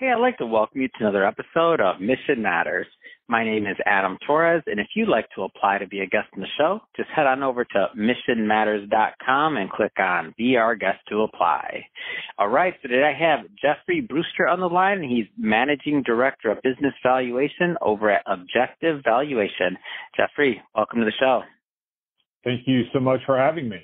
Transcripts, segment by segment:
Hey, I'd like to welcome you to another episode of Mission Matters. My name is Adam Torres, and if you'd like to apply to be a guest on the show, just head on over to missionmatters.com and click on Be Our Guest to apply. All right, so today I have Jeffrey Brewster on the line, and he's Managing Director of Business Valuation over at Objective Valuation. Jeffrey, welcome to the show. Thank you so much for having me.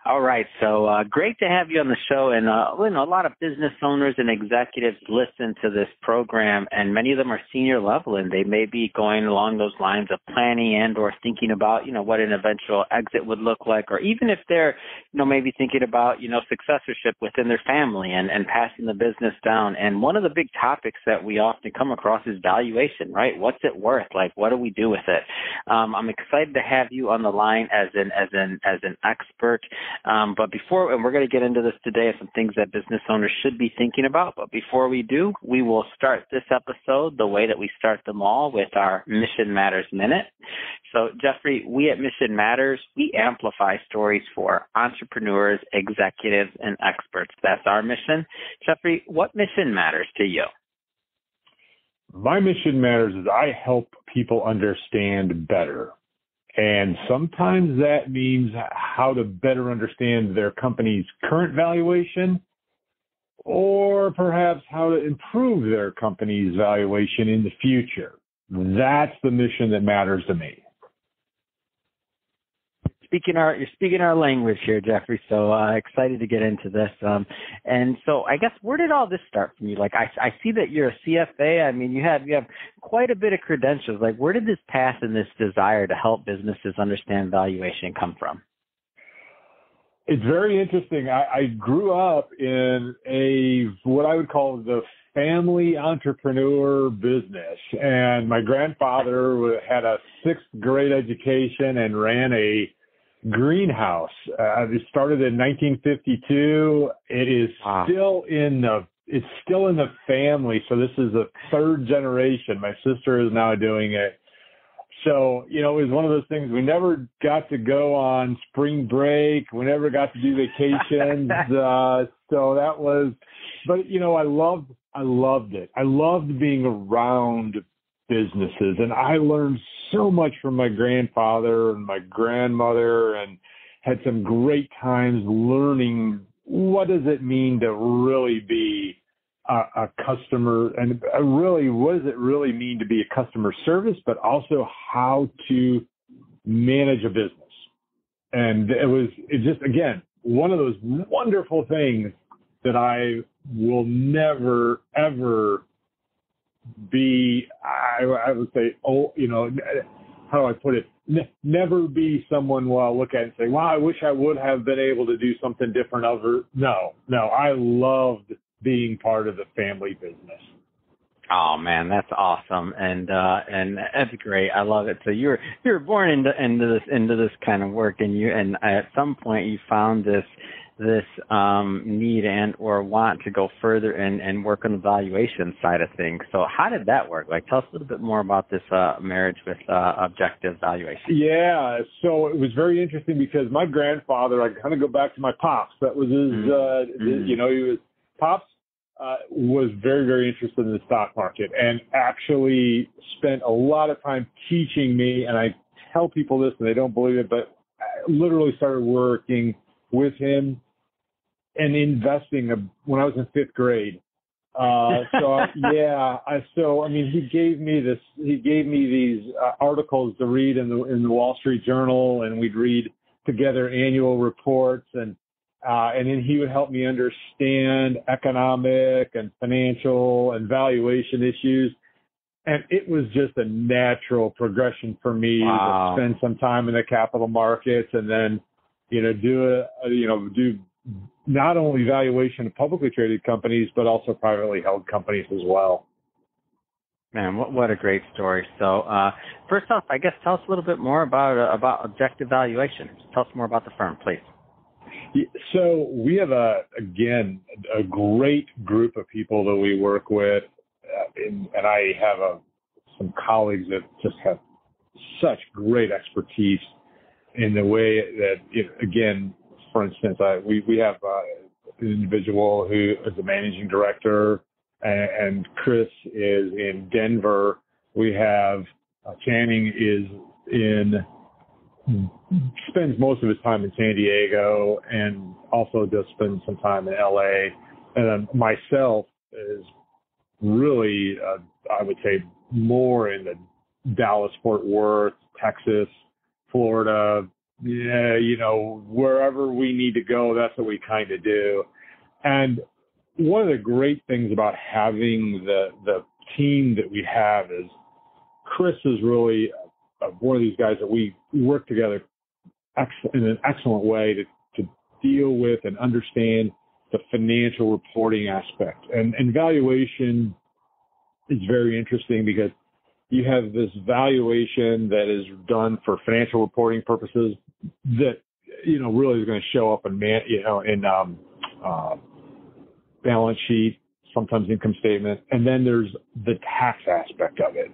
All right. So great to have you on the show. And a lot of business owners and executives listen to this program, and many of them are senior level, and they may be going along those lines of planning and or thinking about, what an eventual exit would look like, or even if they're, maybe thinking about, successorship within their family and passing the business down. And one of the big topics that we often come across is valuation, right? What's it worth? Like, what do we do with it? I'm excited to have you on the line as an expert. But before, and we're going to get into this today, some things that business owners should be thinking about. But before we do, we will start this episode the way that we start them all, with our Mission Matters Minute. So, Jeffrey, we at Mission Matters, we amplify stories for entrepreneurs, executives, and experts. That's our mission. Jeffrey, what mission matters to you? My mission matters is I help people understand better. And sometimes that means how to better understand their company's current valuation, or perhaps how to improve their company's valuation in the future. That's the mission that matters to me. You're speaking our language here, Jeffrey. So excited to get into this. And so I guess, where did all this start from you? Like, I see that you're a CFA. I mean, you have quite a bit of credentials. Like, where did this passion and this desire to help businesses understand valuation come from? It's very interesting. I grew up in what I would call the family entrepreneur business. And my grandfather had a 6th grade education and ran a greenhouse. It started in 1952. It is still in the family. So this is the 3rd generation. My sister is now doing it. So, it was one of those things. We never got to go on spring break. We never got to do vacations. So that was, but I loved it. I loved being around businesses, and I learned so much from my grandfather and my grandmother, and had some great times learning what does it mean to really be a customer, and really what does it really mean to be a customer service, but also how to manage a business. And it just again, one of those wonderful things that I will never, ever be, I would say, how do I put it? Never be someone where I'll look at it and say, wow, I wish I would have been able to do something different. No, I loved being part of the family business. Oh man, that's awesome, and that's great. I love it. So you were born into this kind of work, and at some point you found this need and or want to go further and work on the valuation side of things. So how did that work? Like, tell us a little bit more about this marriage with Objective Valuation. Yeah, so it was very interesting because my grandfather, I kind of go back to my pops. That was his, Pops was very, very interested in the stock market, and actually spent a lot of time teaching me, and I tell people this and they don't believe it, but I literally started working with him and investing when I was in 5th grade. He gave me these articles to read in the Wall Street Journal, and we'd read together annual reports, and then he would help me understand economic and financial and valuation issues. And it was just a natural progression for me to spend some time in the capital markets, and then, do not only valuation of publicly traded companies, but also privately held companies as well. Man, what a great story. So first off, I guess tell us a little bit more about Objective Valuation. Tell us more about the firm, please. So we have, a great group of people that we work with, and I have some colleagues that just have such great expertise in the way that, for instance, we have an individual who is the managing director and Chris is in Denver. We have Channing spends most of his time in San Diego and also does spend some time in LA. And then myself is really, I would say, more in the Dallas, Fort Worth, Texas, Florida, wherever we need to go, that's what we kind of do. And one of the great things about having the team that we have is Chris is really one of these guys that we work together in an excellent way to deal with and understand the financial reporting aspect. And valuation is very interesting because you have this valuation that is done for financial reporting purposes that, really is going to show up in balance sheet, sometimes income statement. And then there's the tax aspect of it.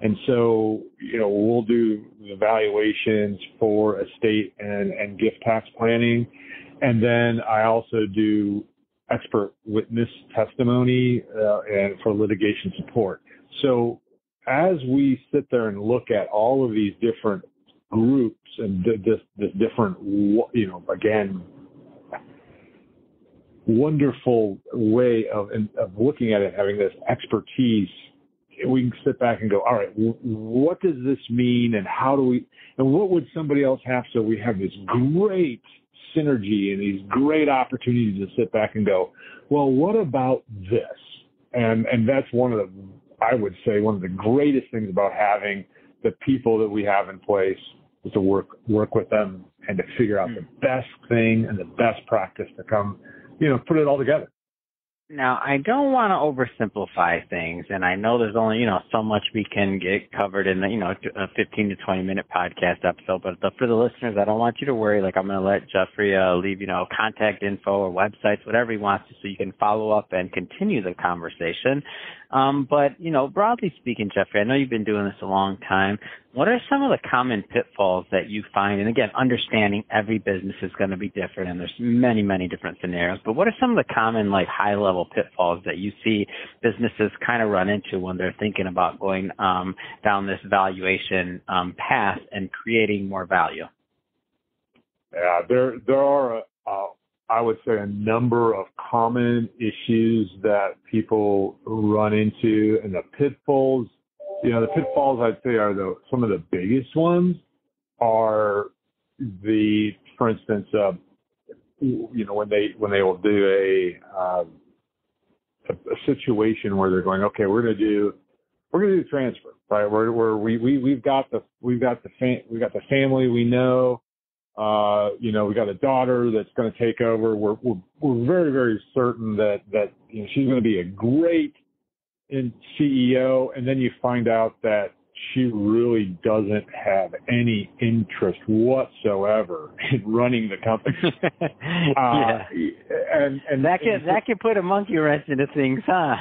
And so, we'll do the valuations for estate and gift tax planning. And then I also do expert witness testimony and for litigation support. So as we sit there and look at all of these different groups and this different, again, wonderful way of looking at it, having this expertise, we can sit back and go, all right, what does this mean and and what would somebody else have? So we have this great synergy and these great opportunities to sit back and go, well, what about this? And that's I would say one of the greatest things about having the people that we have in place is to work with them and to figure out the best thing and the best practice to come, put it all together. Now, I don't want to oversimplify things, and I know there's only, so much we can get covered in, a 15 to 20-minute podcast episode, but for the listeners, I don't want you to worry. Like, I'm going to let Jeffrey leave, contact info or websites, whatever he wants to, so you can follow up and continue the conversation. But, broadly speaking, Jeffrey, I know you've been doing this a long time. What are some of the common pitfalls that you find? And again, understanding every business is going to be different, and there's many, many different scenarios. But what are some of the common, high-level pitfalls that you see businesses kind of run into when they're thinking about going down this valuation path and creating more value? Yeah, there are, I would say, a number of common issues that people run into, and the pitfalls. The pitfalls I'd say are some of the biggest ones are for instance, when they will do a situation where they're going, okay, we're going to do transfer, right? We've got the family we know, we got a daughter that's going to take over. We're very, very certain that she's going to be a great CEO, and then you find out that she really doesn't have any interest whatsoever in running the company. Yeah. And that can put a monkey wrench into things, huh?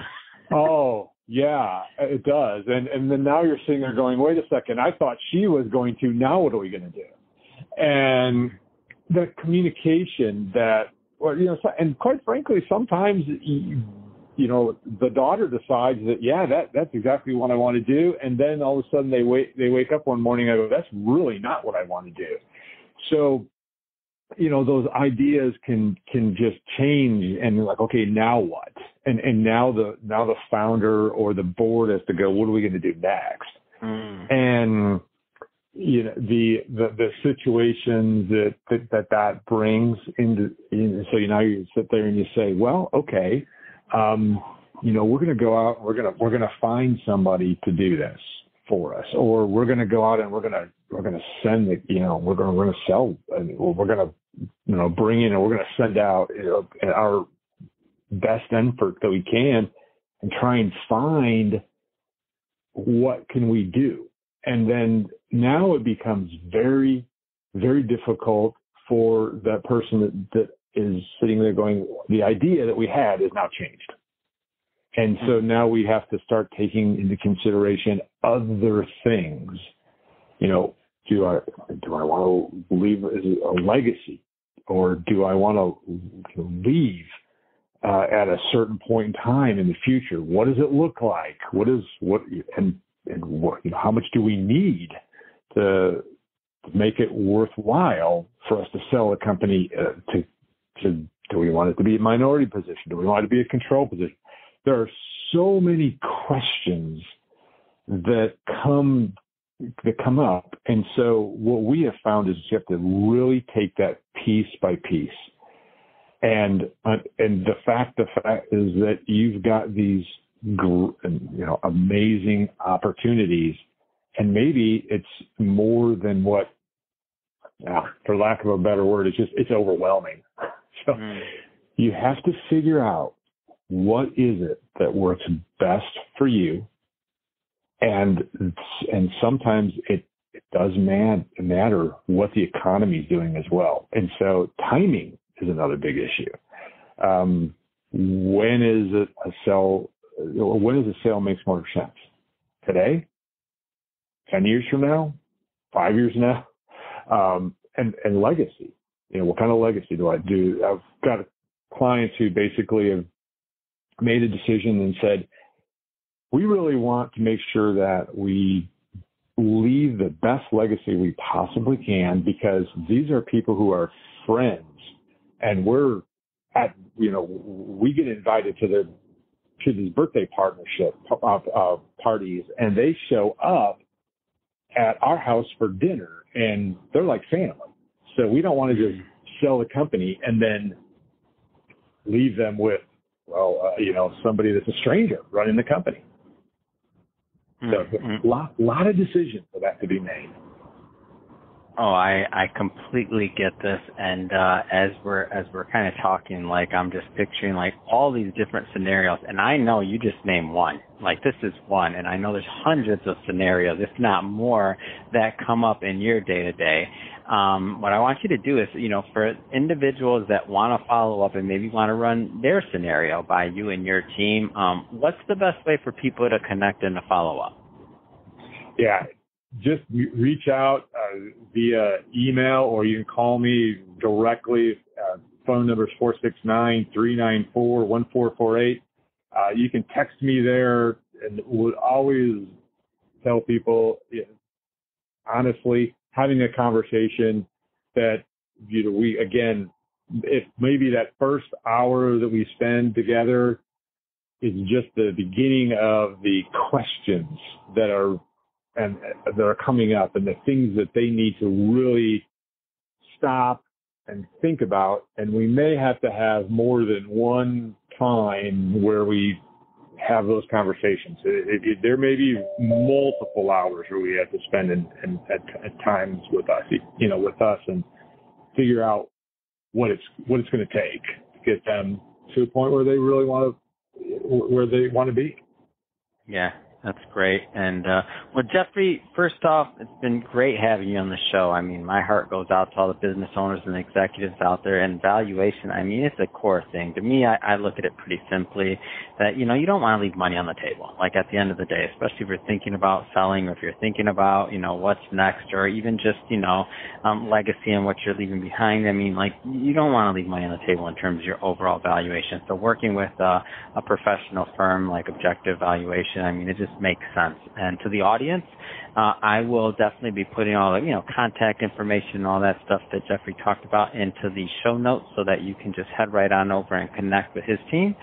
Oh, yeah, it does. And then now you're sitting there going, wait a second, I thought she was going to, now what are we going to do? And the communication and quite frankly, sometimes the daughter decides that, that's exactly what I want to do. And then all of a sudden they wake up one morning and I go, that's really not what I want to do. So, those ideas can just change and okay, now what? And now the founder or the board has to go, what are we going to do next? And, the situations that brings into, so now you sit there and you say, well, okay, we're going to go out, we're going to find somebody to do this for us, or we're going to go out and we're going to send it, we're going to sell, we're going to, bring in, and we're going to send out our best effort that we can and try and find what can we do. And then now it becomes very, very difficult for that person that is sitting there going, the idea that we had is now changed. And so now we have to start taking into consideration other things. Do I want to leave a legacy, or do I want to leave at a certain point in time in the future? What does it look like? And what, how much do we need to make it worthwhile for us to sell a company? Do we want it to be a minority position? Do we want it to be a control position? There are so many questions that come up. And so what we have found is you have to really take that piece by piece. And the fact is that you've got these, amazing opportunities, and maybe it's more than what, for lack of a better word, it's overwhelming. So you have to figure out what is it that works best for you. And sometimes it does matter what the economy is doing as well. And so timing is another big issue. When is a sale makes more sense? Today? 10 years from now? 5 years from now? And legacy. What kind of legacy do I do? I've got clients who basically have made a decision and said, we really want to make sure that we leave the best legacy we possibly can, because these are people who are friends, and we get invited to these birthday partnership parties, and they show up at our house for dinner, and they're like family. So we don't want to just sell the company and then leave them with, somebody that's a stranger running the company. So a lot of decisions for that to be made. Oh, I completely get this, and as we're kind of talking, I'm just picturing all these different scenarios, and I know you just named one. This is one, and I know there's hundreds of scenarios, if not more, that come up in your day to day. What I want you to do is, for individuals that want to follow up and maybe want to run their scenario by you and your team, what's the best way for people to connect and to follow up? Yeah. Just reach out via email, or you can call me directly. Phone number is 469-394-1448. You can text me there, and would always tell people, honestly, having a conversation that, if maybe that first hour that we spend together is just the beginning of the questions that are coming up, and the things that they need to really stop and think about. And we may have to have more than one time where we have those conversations. There may be multiple hours where we have to spend at times with us, and figure out what it's going to take to get them to a point where they really want to be. Yeah. That's great. And, Jeffrey, first off, it's been great having you on the show. I mean, my heart goes out to all the business owners and executives out there. And valuation, it's a core thing. To me, I look at it pretty simply that, you don't want to leave money on the table, at the end of the day, especially if you're thinking about selling, or if you're thinking about, what's next, or even just, legacy and what you're leaving behind. You don't want to leave money on the table in terms of your overall valuation. So working with a professional firm like Objective Valuation, it just makes sense. And to the audience, I will definitely be putting all the, contact information and all that stuff that Jeffrey talked about into the show notes, so that you can just head right on over and connect with his team.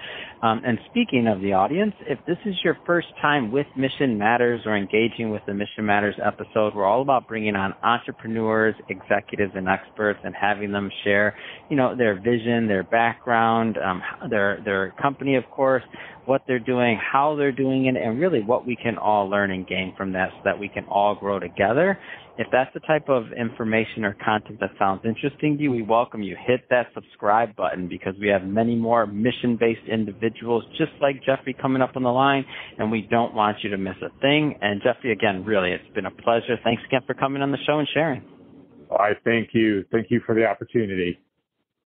And speaking of the audience, if this is your first time with Mission Matters or engaging with the Mission Matters episode, we're all about bringing on entrepreneurs, executives, and experts, and having them share, their vision, their background, their company, of course, what they're doing, how they're doing it, and really what we can all learn and gain from that, so that we can all grow together. If that's the type of information or content that sounds interesting to you, we welcome you. Hit that subscribe button, because we have many more mission-based individuals just like Jeffrey coming up on the line, and we don't want you to miss a thing. And Jeffrey, again, really, it's been a pleasure. Thanks again for coming on the show and sharing. I thank you. Thank you for the opportunity.